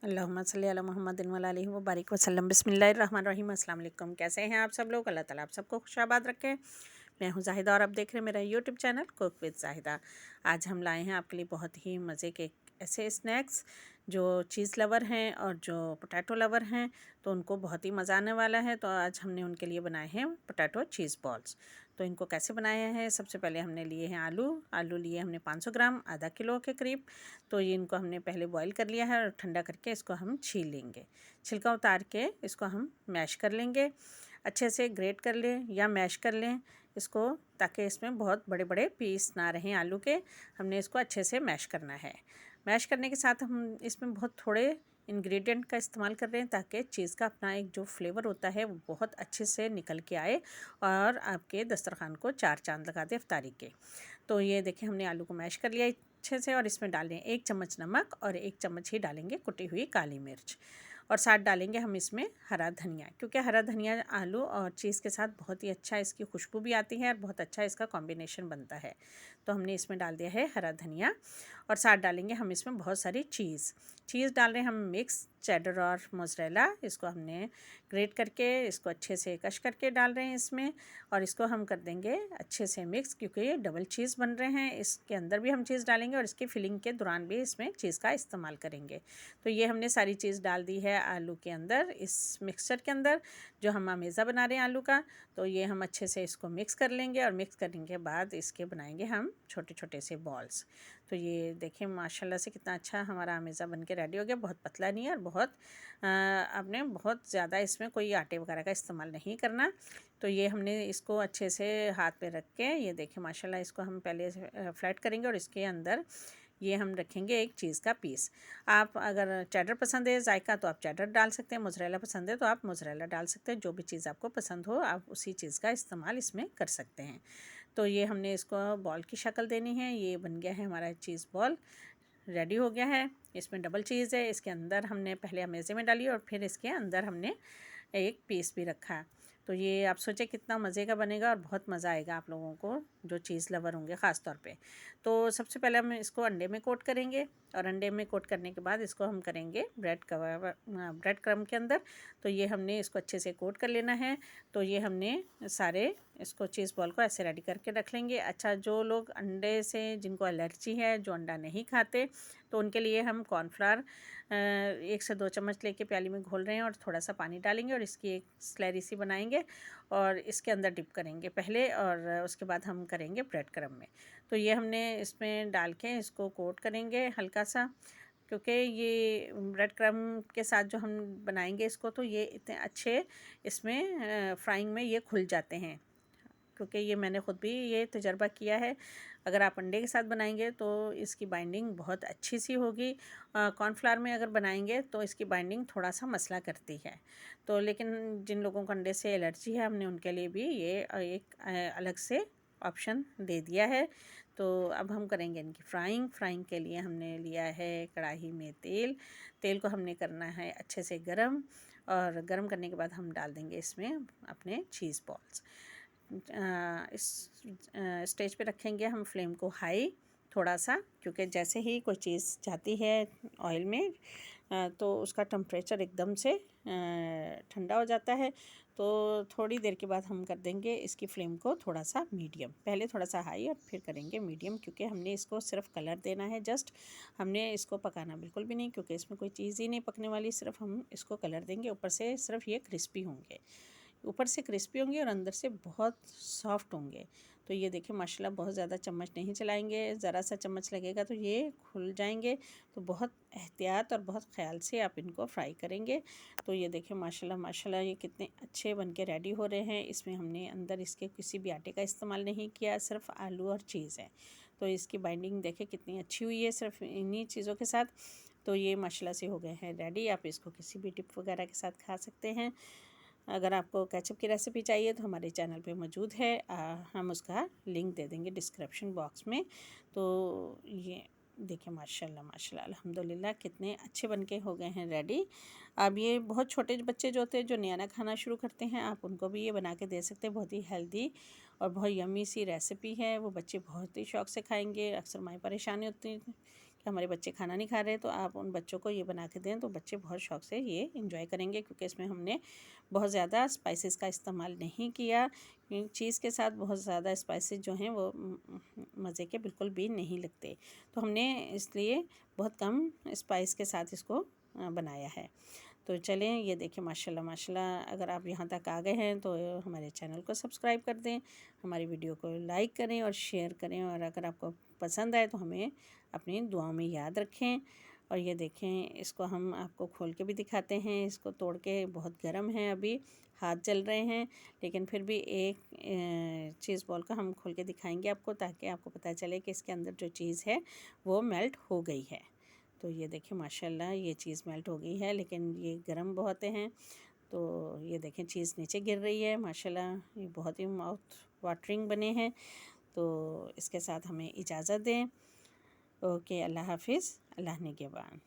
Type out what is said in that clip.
अल्लाहुम्मा सल्ली अला मुहम्मदिन व अलैहि व बारिक वसल्लम। बिस्मिल्लाहिर्रहमानिर्रहीम। अस्सलाम वालेकुम। कैसे हैं आप सब लोग? अल्लाह ताला आप सबको खुशाबाद रखे। मैं हूं जाहिदा और आप देख रहे हैं मेरा YouTube channel cook with Zahida. आज हम लाए हैं आपके लिए बहुत ही मज़े के ऐसे स्नैक्स जो चीज़ लवर हैं और जो पोटैटो लवर हैं तो उनको बहुत ही मज़ा आने वाला है। तो आज हमने उनके लिए बनाए हैं पोटैटो चीज़ बॉल्स। तो इनको कैसे बनाया है, सबसे पहले हमने लिए हैं आलू लिए हमने 500 ग्राम, आधा किलो के करीब। तो ये इनको हमने पहले बॉईल कर लिया है और ठंडा करके इसको हम छील लेंगे। छिलका उतार के इसको हम मैश कर लेंगे, अच्छे से ग्रेट कर लें या मैश कर लें इसको, ताकि इसमें बहुत बड़े बड़े पीस ना रहें आलू के। हमने इसको अच्छे से मैश करना है। मैश करने के साथ हम इसमें बहुत थोड़े इंग्रेडिएंट का इस्तेमाल कर रहे हैं ताकि चीज़ का अपना एक जो फ्लेवर होता है वो बहुत अच्छे से निकल के आए और आपके दस्तरखान को चार चांद लगा दे इफ्तारी के। तो ये देखिए हमने आलू को मैश कर लिया अच्छे से और इसमें डाल दें 1 चम्मच नमक और 1 चम्मच ही डालेंगे कुटी हुई काली मिर्च और साथ डालेंगे हम इसमें हरा धनिया, क्योंकि हरा धनिया आलू और चीज़ के साथ बहुत ही अच्छा इसकी खुशबू भी आती है और बहुत अच्छा इसका कॉम्बिनेशन बनता है। तो हमने इसमें डाल दिया है हरा धनिया और साथ डालेंगे हम इसमें बहुत सारी चीज़ डाल रहे हैं हम मिक्स चेडर और मोज़रेला। इसको हमने ग्रेट करके इसको अच्छे से कश करके डाल रहे हैं इसमें और इसको हम कर देंगे अच्छे से मिक्स, क्योंकि ये डबल चीज़ बन रहे हैं। इसके अंदर भी हम चीज़ डालेंगे और इसकी फिलिंग के दौरान भी इसमें चीज़ का इस्तेमाल करेंगे। तो ये हमने सारी चीज़ डाल दी है आलू के अंदर, इस मिक्सचर के अंदर जो हम अमेज़ा बना रहे हैं आलू का। तो ये हम अच्छे से इसको मिक्स कर लेंगे और मिक्स करने के बाद इसके बनाएंगे हम छोटे छोटे से बॉल्स। तो ये देखें माशाल्लाह से कितना अच्छा हमारा अमेज़ा बन के रेडी हो गया। बहुत पतला नहीं है और बहुत आपने बहुत ज़्यादा इसमें कोई आटे वगैरह का इस्तेमाल नहीं करना। तो ये हमने इसको अच्छे से हाथ पे रख के ये देखें माशाल्लाह इसको हम पहले फ्लैट करेंगे और इसके अंदर ये हम रखेंगे एक चीज़ का पीस। आप अगर चेडर पसंद है जायका तो आप चेडर डाल सकते हैं, मोज़रेला पसंद है तो आप मोज़रेला डाल सकते हैं। जो भी चीज़ आपको पसंद हो आप उसी चीज़ का इस्तेमाल इसमें कर सकते हैं। तो ये हमने इसको बॉल की शक्ल देनी है। ये बन गया है हमारा चीज़ बॉल, रेडी हो गया है। इसमें डबल चीज़ है, इसके अंदर हमने पहले अमेज़े में डाली और फिर इसके अंदर हमने एक पीस भी रखा। तो ये आप सोचें कितना मज़े का बनेगा और बहुत मज़ा आएगा आप लोगों को जो चीज़ लवर होंगे ख़ास तौर पे। तो सबसे पहले हम इसको अंडे में कोट करेंगे और अंडे में कोट करने के बाद इसको हम करेंगे ब्रेड क्रम्ब के अंदर। तो ये हमने इसको अच्छे से कोट कर लेना है। तो ये हमने सारे इसको चीज़ बॉल को ऐसे रेडी करके रख लेंगे। अच्छा, जो लोग अंडे से जिनको एलर्जी है, जो अंडा नहीं खाते, तो उनके लिए हम कॉर्नफ्लावर 1 से 2 चम्मच लेके प्याली में घोल रहे हैं और थोड़ा सा पानी डालेंगे और इसकी एक स्लैरी सी बनाएंगे और इसके अंदर डिप करेंगे पहले और उसके बाद हम करेंगे ब्रेड क्रम्ब में। तो ये हमने इसमें डाल के इसको कोट करेंगे हल्का सा, क्योंकि ये ब्रेड क्रम्ब के साथ जो हम बनाएंगे इसको तो ये इतने अच्छे इसमें फ्राइंग में ये खुल जाते हैं, क्योंकि ये मैंने ख़ुद भी ये तजर्बा किया है। अगर आप अंडे के साथ बनाएंगे तो इसकी बाइंडिंग बहुत अच्छी सी होगी। कॉर्नफ्लावर में अगर बनाएंगे तो इसकी बाइंडिंग थोड़ा सा मसला करती है। तो लेकिन जिन लोगों को अंडे से एलर्जी है हमने उनके लिए भी ये एक अलग से ऑप्शन दे दिया है। तो अब हम करेंगे इनकी फ्राइंग के लिए हमने लिया है कढ़ाई में तेल को हमने करना है अच्छे से गरम और गरम करने के बाद हम डाल देंगे इसमें अपने चीज़ बॉल्स। इस स्टेज पे रखेंगे हम फ्लेम को हाई थोड़ा सा, क्योंकि जैसे ही कोई चीज़ जाती है ऑयल में तो उसका टेम्परेचर एकदम से ठंडा हो जाता है। तो थोड़ी देर के बाद हम कर देंगे इसकी फ्लेम को थोड़ा सा मीडियम, पहले थोड़ा सा हाई और फिर करेंगे मीडियम, क्योंकि हमने इसको सिर्फ कलर देना है जस्ट। हमने इसको पकाना बिल्कुल भी नहीं, क्योंकि इसमें कोई चीज़ ही नहीं पकने वाली, सिर्फ हम इसको कलर देंगे। ऊपर से सिर्फ ये क्रिस्पी होंगे, ऊपर से क्रिस्पी होंगे और अंदर से बहुत सॉफ्ट होंगे। तो ये देखिए माशाल्लाह बहुत ज़्यादा चम्मच नहीं चलाएंगे, ज़रा सा चम्मच लगेगा तो ये खुल जाएंगे। तो बहुत एहतियात और बहुत ख्याल से आप इनको फ्राई करेंगे। तो ये देखिए माशाल्लाह ये कितने अच्छे बन के रेडी हो रहे हैं। इसमें हमने अंदर इसके किसी भी आटे का इस्तेमाल नहीं किया, सिर्फ आलू और चीज़ है। तो इसकी बाइंडिंग देखें कितनी अच्छी हुई है सिर्फ इन्हीं चीज़ों के साथ। तो ये माशाल्लाह से हो गए हैं रेडी। आप इसको किसी भी डिप वगैरह के साथ खा सकते हैं। अगर आपको केचप की रेसिपी चाहिए तो हमारे चैनल पे मौजूद है, हम उसका लिंक दे देंगे डिस्क्रिप्शन बॉक्स में। तो ये देखिए माशाल्लाह अल्हम्दुलिल्लाह कितने अच्छे बनके हो गए हैं रेडी। अब ये बहुत छोटे बच्चे जो होते हैं जो नया खाना शुरू करते हैं आप उनको भी ये बना के दे सकते हैं। बहुत ही हेल्दी और बहुत यम्मी सी रेसिपी है, वो बच्चे बहुत ही शौक़ से खाएँगे। अक्सर माएँ परेशान होती हैं हमारे बच्चे खाना नहीं खा रहे, तो आप उन बच्चों को ये बना के दें तो बच्चे बहुत शौक़ से ये एंजॉय करेंगे, क्योंकि इसमें हमने बहुत ज़्यादा स्पाइसेस का इस्तेमाल नहीं किया। चीज़ के साथ बहुत ज़्यादा स्पाइसेस जो हैं वो मज़े के बिल्कुल भी नहीं लगते, तो हमने इसलिए बहुत कम स्पाइस के साथ इसको बनाया है। तो चलें, ये देखिए माशाल्लाह माशाल्लाह, अगर आप यहाँ तक आ गए हैं तो हमारे चैनल को सब्सक्राइब कर दें, हमारी वीडियो को लाइक करें और शेयर करें, और अगर आपको पसंद आए तो हमें अपनी दुआओं में याद रखें। और ये देखें, इसको हम आपको खोल के भी दिखाते हैं, इसको तोड़ के, बहुत गर्म है, अभी हाथ जल रहे हैं, लेकिन फिर भी एक चीज़ बॉल का हम खोल के दिखाएंगे आपको, ताकि आपको पता चले कि इसके अंदर जो चीज़ है वो मेल्ट हो गई है। तो ये देखिए माशाल्लाह, ये चीज़ मेल्ट हो गई है, लेकिन ये गर्म बहुत हैं। तो ये देखें, चीज़ नीचे गिर रही है माशाल्लाह, ये बहुत ही माउथ वाटरिंग बने हैं। तो इसके साथ हमें इजाज़त दें। ओके, अल्लाह हाफिज़, अल्लाह निगहबान।